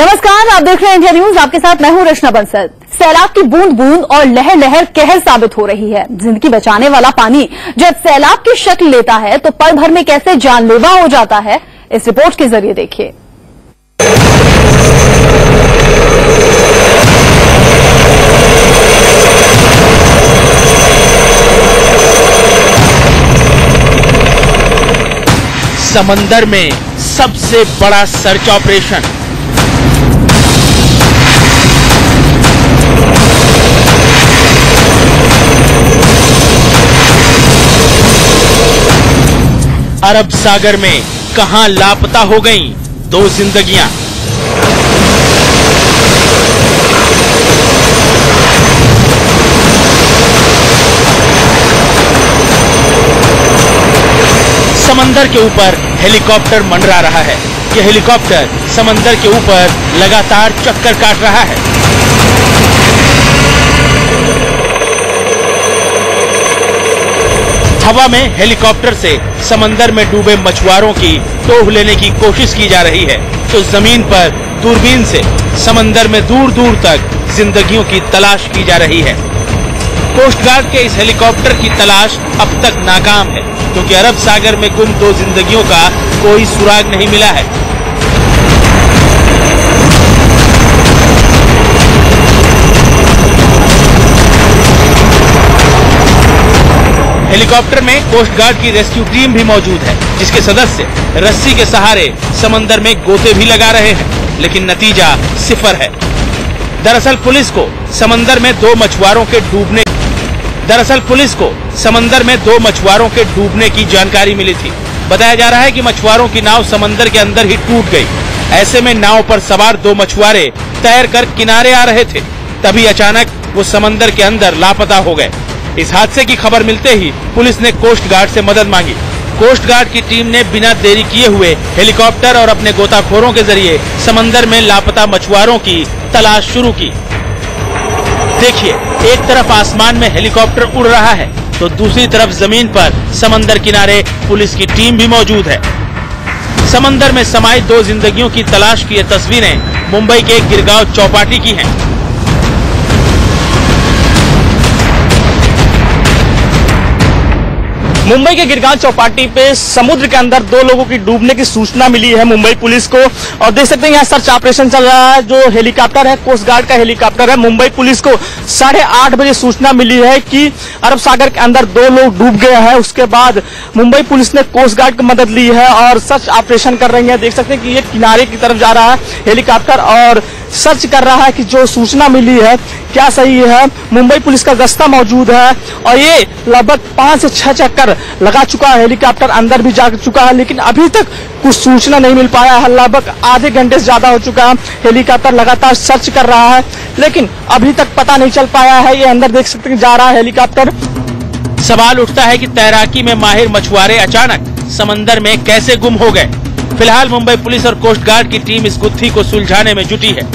नमस्कार, आप देख रहे हैं इंडिया न्यूज। आपके साथ मैं हूं रचना बंसल। सैलाब की बूंद बूंद और लहर लहर कहर साबित हो रही है। जिंदगी बचाने वाला पानी जब सैलाब की शक्ल लेता है तो पल भर में कैसे जानलेवा हो जाता है, इस रिपोर्ट के जरिए देखिए। समंदर में सबसे बड़ा सर्च ऑपरेशन। अरब सागर में कहां लापता हो गईं 2 जिंदगियां। समंदर के ऊपर हेलीकॉप्टर मंडरा रहा है। यह हेलीकॉप्टर समंदर के ऊपर लगातार चक्कर काट रहा है। हवा में हेलीकॉप्टर से समंदर में डूबे मछुआरों की टोह लेने की कोशिश की जा रही है, तो जमीन पर दूरबीन से समंदर में दूर दूर तक जिंदगियों की तलाश की जा रही है। कोस्ट गार्ड के इस हेलीकॉप्टर की तलाश अब तक नाकाम है, क्योंकि अरब सागर में गुम 2 जिंदगियों का कोई सुराग नहीं मिला है। हेलीकॉप्टर में कोस्ट गार्ड की रेस्क्यू टीम भी मौजूद है, जिसके सदस्य रस्सी के सहारे समंदर में गोते भी लगा रहे हैं, लेकिन नतीजा सिफर है। दरअसल पुलिस को समंदर में 2 मछुआरों के डूबने की जानकारी मिली थी। बताया जा रहा है कि मछुआरों की नाव समंदर के अंदर ही टूट गई। ऐसे में नाव पर सवार 2 मछुआरे तैरकर किनारे आ रहे थे, तभी अचानक वो समंदर के अंदर लापता हो गए। इस हादसे की खबर मिलते ही पुलिस ने कोस्ट गार्ड से मदद मांगी। कोस्ट गार्ड की टीम ने बिना देरी किए हुए हेलीकॉप्टर और अपने गोताखोरों के जरिए समंदर में लापता मछुआरों की तलाश शुरू की। देखिए, एक तरफ आसमान में हेलीकॉप्टर उड़ रहा है, तो दूसरी तरफ जमीन पर समंदर किनारे पुलिस की टीम भी मौजूद है। समंदर में समाई 2 जिंदगियों की तलाश की ये तस्वीरें मुंबई के गिरगांव चौपाटी की हैं। मुंबई के गिरगांव चौपाटी पे समुद्र के अंदर 2 लोगों की डूबने की सूचना मिली है मुंबई पुलिस को, और देख सकते हैं यहाँ सर्च ऑपरेशन चल रहा है। जो हेलीकॉप्टर है कोस्ट गार्ड का हेलीकॉप्टर है। मुंबई पुलिस को 8:30 बजे सूचना मिली है कि अरब सागर के अंदर 2 लोग डूब गए हैं। उसके बाद मुंबई पुलिस ने कोस्ट गार्ड की मदद ली है और सर्च ऑपरेशन कर रही है। देख सकते हैं कि ये किनारे की तरफ जा रहा है हेलीकॉप्टर और सर्च कर रहा है कि जो सूचना मिली है क्या सही है। मुंबई पुलिस का दस्ता मौजूद है और ये लगभग 5 से 6 चक्कर लगा चुका है। हेलीकॉप्टर अंदर भी जा चुका है, लेकिन अभी तक कुछ सूचना नहीं मिल पाया है। लगभग आधे घंटे से ज्यादा हो चुका है। हेलीकॉप्टर लगातार सर्च कर रहा है, लेकिन अभी तक पता नहीं चल पाया है। ये अंदर देख सकते हैं जा रहा है हेलीकॉप्टर। सवाल उठता है कि तैराकी में माहिर मछुआरे अचानक समंदर में कैसे गुम हो गए। फिलहाल मुंबई पुलिस और कोस्ट गार्ड की टीम इस गुत्थी को सुलझाने में जुटी है।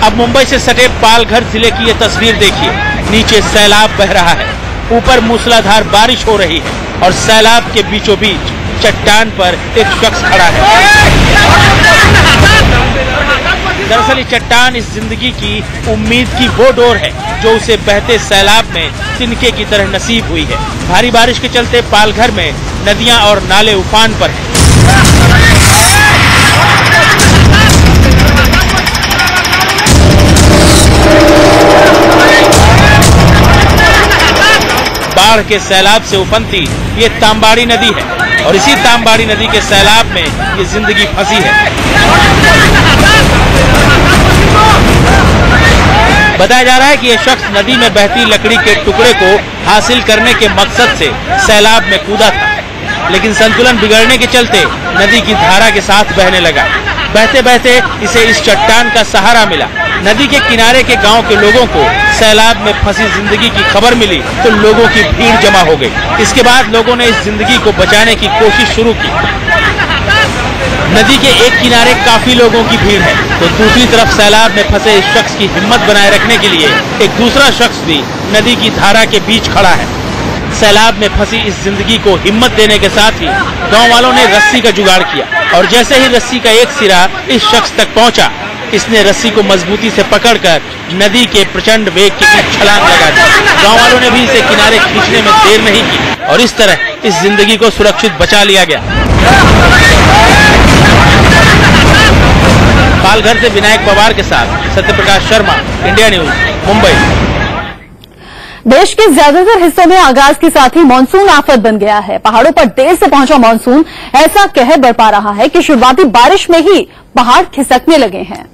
अब मुंबई से सटे पालघर जिले की ये तस्वीर देखिए। नीचे सैलाब बह रहा है, ऊपर मूसलाधार बारिश हो रही है और सैलाब के बीचों बीच चट्टान पर एक शख्स खड़ा है। दरअसल ये चट्टान इस जिंदगी की उम्मीद की वो डोर है जो उसे बहते सैलाब में तिनके की तरह नसीब हुई है। भारी बारिश के चलते पालघर में नदियां और नाले उफान पर हैं। बाढ़ के सैलाब से उफनती ये तांबाड़ी नदी है और इसी तांबाड़ी नदी के सैलाब में ये जिंदगी फंसी है। बताया जा रहा है कि यह शख्स नदी में बहती लकड़ी के टुकड़े को हासिल करने के मकसद से सैलाब में कूदा था, लेकिन संतुलन बिगड़ने के चलते नदी की धारा के साथ बहने लगा। बहते बहते इसे इस चट्टान का सहारा मिला। नदी के किनारे के गांव के लोगों को सैलाब में फंसी जिंदगी की खबर मिली तो लोगों की भीड़ जमा हो गई। इसके बाद लोगों ने इस जिंदगी को बचाने की कोशिश शुरू की। नदी के एक किनारे काफी लोगों की भीड़ है, तो दूसरी तरफ सैलाब में फंसे इस शख्स की हिम्मत बनाए रखने के लिए एक दूसरा शख्स भी नदी की धारा के बीच खड़ा है। सैलाब में फंसी इस जिंदगी को हिम्मत देने के साथ ही गांव वालों ने रस्सी का जुगाड़ किया और जैसे ही रस्सी का एक सिरा इस शख्स तक पहुंचा, इसने रस्सी को मजबूती से पकड़कर नदी के प्रचंड वेग के बीच छलांग लगा दी। गांव वालों ने भी इसे किनारे खींचने में देर नहीं की और इस तरह इस जिंदगी को सुरक्षित बचा लिया गया। पालघर से विनायक पवार के साथ सत्यप्रकाश शर्मा, इंडिया न्यूज, मुंबई। देश के ज्यादातर हिस्सों में आगाज के साथ ही मानसून आफत बन गया है। पहाड़ों पर देर से पहुंचा मानसून ऐसा कहर बरपा रहा है कि शुरुआती बारिश में ही पहाड़ खिसकने लगे हैं।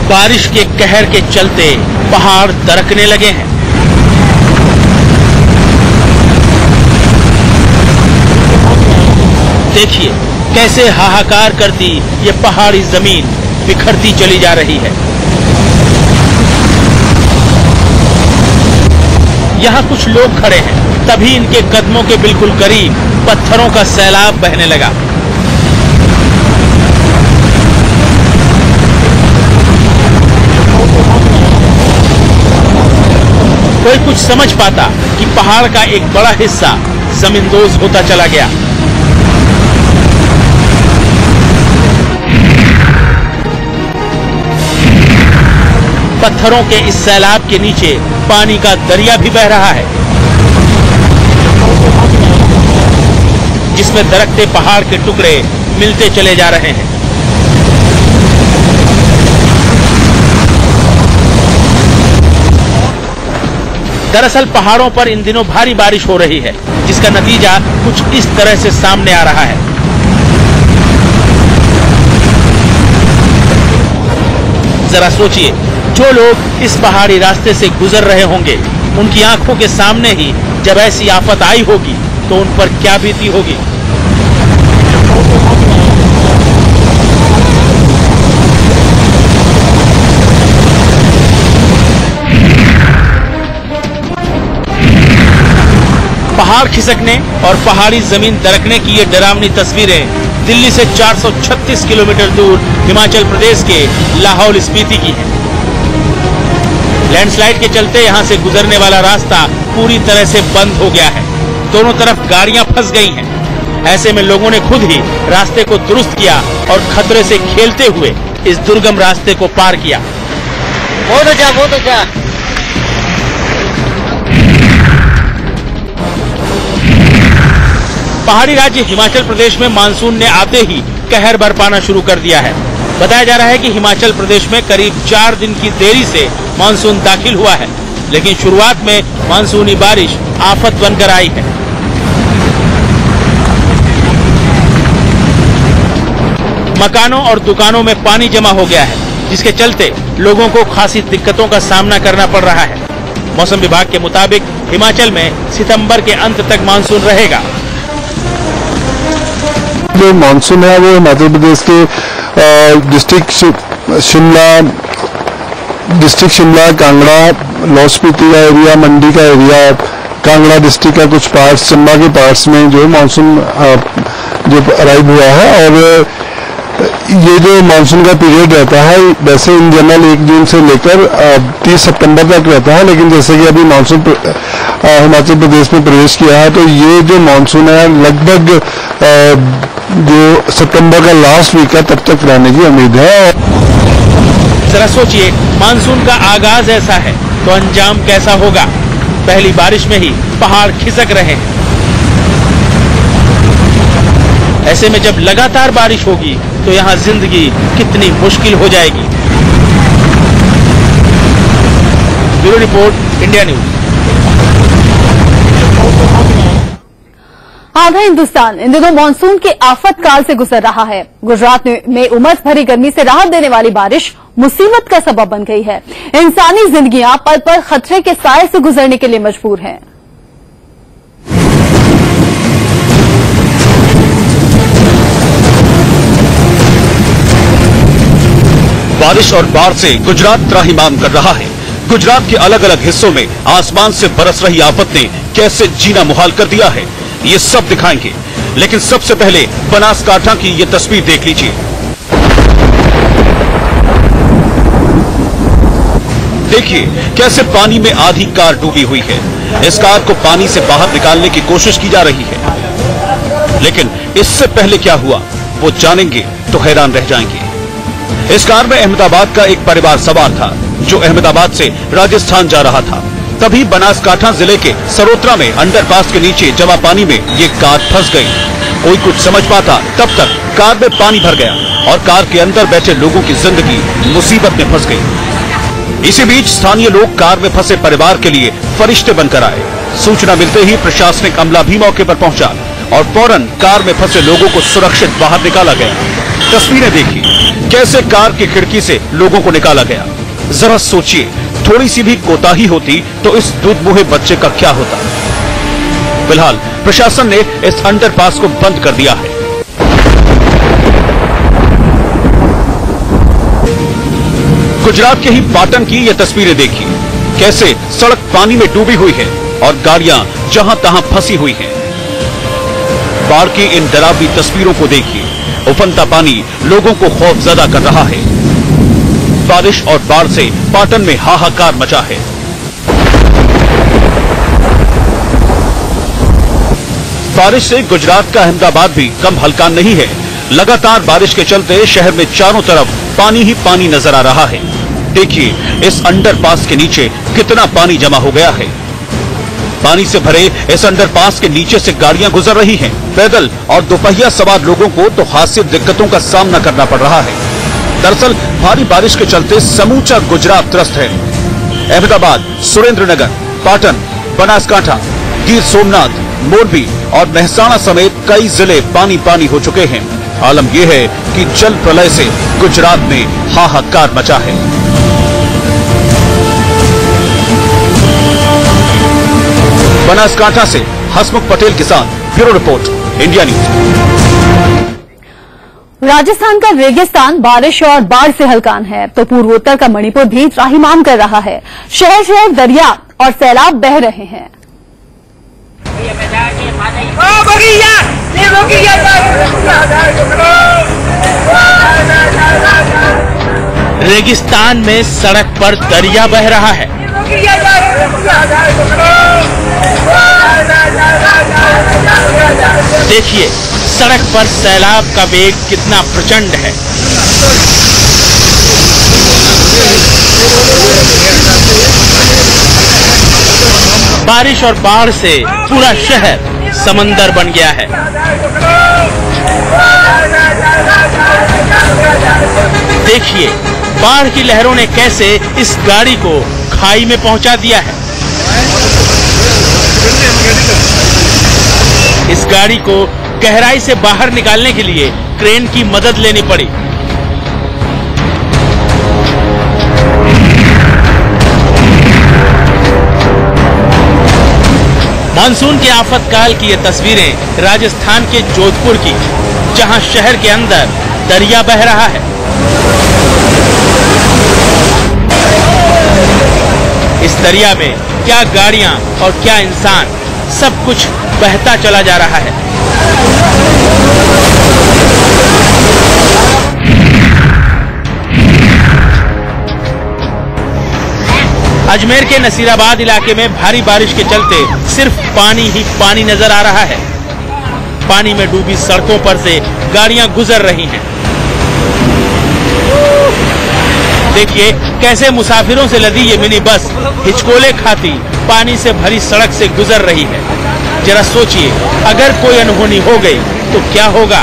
बारिश के कहर के चलते पहाड़ दरकने लगे हैं। देखिए कैसे हाहाकार करती ये पहाड़ी जमीन बिखरती चली जा रही है। यहाँ कुछ लोग खड़े हैं, तभी इनके कदमों के बिल्कुल करीब पत्थरों का सैलाब बहने लगा। कोई कुछ समझ पाता कि पहाड़ का एक बड़ा हिस्सा जमींदोज होता चला गया। पत्थरों के इस सैलाब के नीचे पानी का दरिया भी बह रहा है, जिसमें दरकते पहाड़ के टुकड़े मिलते चले जा रहे हैं। दरअसल पहाड़ों पर इन दिनों भारी बारिश हो रही है, जिसका नतीजा कुछ इस तरह से सामने आ रहा है। जरा सोचिए, जो लोग इस पहाड़ी रास्ते से गुजर रहे होंगे, उनकी आंखों के सामने ही जब ऐसी आफत आई होगी तो उन पर क्या बीती होगी। पहाड़ खिसकने और पहाड़ी जमीन दरकने की ये डरावनी तस्वीरें दिल्ली से 436 किलोमीटर दूर हिमाचल प्रदेश के लाहौल स्पीति की है। लैंडस्लाइड के चलते यहां से गुजरने वाला रास्ता पूरी तरह से बंद हो गया है। दोनों तरफ गाड़ियां फंस गई हैं। ऐसे में लोगों ने खुद ही रास्ते को दुरुस्त किया और खतरे से खेलते हुए इस दुर्गम रास्ते को पार किया। बहुत अच्छा, बहुत अच्छा। पहाड़ी राज्य हिमाचल प्रदेश में मानसून ने आते ही कहर बरपाना शुरू कर दिया है। बताया जा रहा है कि हिमाचल प्रदेश में करीब 4 दिन की देरी से मानसून दाखिल हुआ है, लेकिन शुरुआत में मानसूनी बारिश आफत बनकर आई है। मकानों और दुकानों में पानी जमा हो गया है, जिसके चलते लोगों को खासी दिक्कतों का सामना करना पड़ रहा है। मौसम विभाग के मुताबिक हिमाचल में सितंबर के अंत तक मानसून रहेगा। जो मानसून है वो हिमाचल प्रदेश के डिस्ट्रिक्ट शिमला, कांगड़ा, लाहौल स्पीति का एरिया, मंडी का एरिया, कांगड़ा डिस्ट्रिक्ट का कुछ पार्ट्स, चंबा के पार्ट्स में जो मानसून जो अराइव हुआ है। और ये जो मानसून का पीरियड रहता है वैसे इन जनरल 1 जून से लेकर 30 सितंबर तक रहता है, लेकिन जैसे कि अभी मानसून हिमाचल प्रदेश में प्रवेश किया है तो ये जो मानसून है लगभग जो सितंबर का लास्ट वीक है तब तक रहने की उम्मीद है। जरा सोचिए, मानसून का आगाज ऐसा है तो अंजाम कैसा होगा। पहली बारिश में ही पहाड़ खिसक रहे हैं। ऐसे में जब लगातार बारिश होगी तो यहाँ जिंदगी कितनी मुश्किल हो जाएगी। Bureau report, India news. आधा हिंदुस्तान इन दिनों मानसून के आफत काल से गुजर रहा है। गुजरात में उमस भरी गर्मी से राहत देने वाली बारिश मुसीबत का सबब बन गई है। इंसानी जिंदगियां पल पल खतरे के साए से गुजरने के लिए मजबूर हैं। बारिश और बाढ़ से गुजरात त्राहिमाम कर रहा है। गुजरात के अलग अलग हिस्सों में आसमान से बरस रही आफत ने कैसे जीना मुहाल कर दिया है, ये सब दिखाएंगे। लेकिन सबसे पहले बनासकांठा की ये तस्वीर देख लीजिए। देखिए कैसे पानी में आधी कार डूबी हुई है। इस कार को पानी से बाहर निकालने की कोशिश की जा रही है, लेकिन इससे पहले क्या हुआ वो जानेंगे तो हैरान रह जाएंगे। इस कार में अहमदाबाद का एक परिवार सवार था जो अहमदाबाद से राजस्थान जा रहा था। तभी बनासकांठा जिले के सरोत्रा में अंडरपास के नीचे जमा पानी में ये कार फंस गई। कोई कुछ समझ पाता तब तक कार में पानी भर गया और कार के अंदर बैठे लोगों की जिंदगी मुसीबत में फंस गई। इसी बीच स्थानीय लोग कार में फंसे परिवार के लिए फरिश्ते बनकर आए। सूचना मिलते ही प्रशासनिक अमला भी मौके पर पहुंचा और फौरन कार में फंसे लोगों को सुरक्षित बाहर निकाला गया। तस्वीरें देखिए कैसे कार की खिड़की से लोगों को निकाला गया। जरा सोचिए, थोड़ी सी भी कोताही होती तो इस दूध मुहे बच्चे का क्या होता। फिलहाल प्रशासन ने इस अंडरपास को बंद कर दिया है। गुजरात के ही पाटन की ये तस्वीरें देखिए कैसे सड़क पानी में डूबी हुई है और गाड़ियां जहां तहां फंसी हुई हैं। बाढ़ की इन डरावनी तस्वीरों को देखिए। उफनता पानी लोगों को खौफजदा कर रहा है। बारिश और बाढ़ से पाटन में हाहाकार मचा है। बारिश से गुजरात का अहमदाबाद भी कम हल्का नहीं है। लगातार बारिश के चलते शहर में चारों तरफ पानी ही पानी नजर आ रहा है। देखिए इस अंडरपास के नीचे कितना पानी जमा हो गया है। पानी से भरे इस अंडरपास के नीचे से गाड़ियां गुजर रही हैं। पैदल और दोपहिया सवार लोगों को तो खासी दिक्कतों का सामना करना पड़ रहा है। दरअसल भारी बारिश के चलते समूचा गुजरात त्रस्त है। अहमदाबाद, सुरेंद्रनगर, पाटन, बनासकांठा, गिर सोमनाथ, मोरबी और मेहसाणा समेत कई जिले पानी पानी हो चुके हैं। आलम यह है कि जल प्रलय से गुजरात में हाहाकार मचा है। बनासकांठा से हसमुख पटेल के साथ bureau report, India news. Rajasthan का रेगिस्तान बारिश और बाढ़ से हलकान है तो पूर्वोत्तर का मणिपुर भी त्राहिमाम कर रहा है। शहर शहर दरिया और सैलाब बह रहे हैं। रेगिस्तान में सड़क पर दरिया बह रहा है। देखिए सड़क पर सैलाब का वेग कितना प्रचंड है। बारिश और बाढ़ से पूरा शहर समंदर बन गया है। देखिए बाढ़ की लहरों ने कैसे इस गाड़ी को खाई में पहुंचा दिया है। इस गाड़ी को गहराई से बाहर निकालने के लिए क्रेन की मदद लेनी पड़ी। मानसून के आफतकाल की ये तस्वीरें राजस्थान के जोधपुर की, जहां शहर के अंदर दरिया बह रहा है। इस दरिया में क्या गाड़ियां और क्या इंसान, सब कुछ बहता चला जा रहा है। अजमेर के नसीराबाद इलाके में भारी बारिश के चलते सिर्फ पानी ही पानी नजर आ रहा है। पानी में डूबी सड़कों पर से गाड़ियां गुजर रही हैं। देखिए कैसे मुसाफिरों से लदी ये मिनी बस हिचकोले खाती पानी से भरी सड़क से गुजर रही है। जरा सोचिए अगर कोई अनहोनी हो गई तो क्या होगा।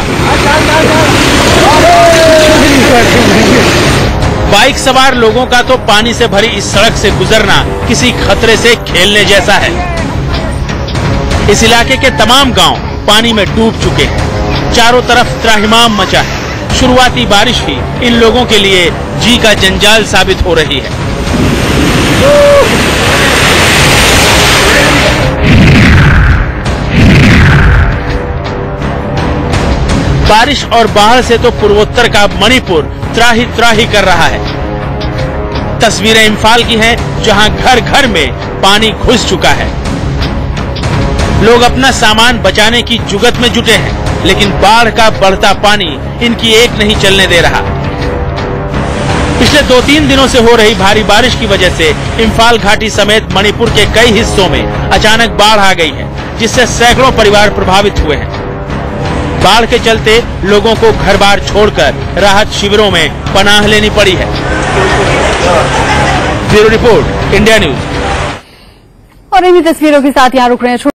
बाइक सवार लोगों का तो पानी से भरी इस सड़क से गुजरना किसी खतरे से खेलने जैसा है। इस इलाके के तमाम गांव पानी में डूब चुके हैं। चारों तरफ त्राहिमाम मचा है। शुरुआती बारिश ही इन लोगों के लिए जी का जंजाल साबित हो रही है। बारिश और बाढ़ से तो पूर्वोत्तर का मणिपुर त्राही त्राही कर रहा है। तस्वीरें इम्फाल की हैं, जहां घर घर में पानी घुस चुका है। लोग अपना सामान बचाने की जुगत में जुटे हैं, लेकिन बाढ़ का बढ़ता पानी इनकी एक नहीं चलने दे रहा। पिछले 2-3 दिनों से हो रही भारी बारिश की वजह से इम्फाल घाटी समेत मणिपुर के कई हिस्सों में अचानक बाढ़ आ गई है, जिससे सैकड़ों परिवार प्रभावित हुए हैं। बाढ़ के चलते लोगों को घर बार छोड़कर राहत शिविरों में पनाह लेनी पड़ी है। Bureau report, India news. और इन्हीं तस्वीरों के साथ यहाँ रुक रहे हैं।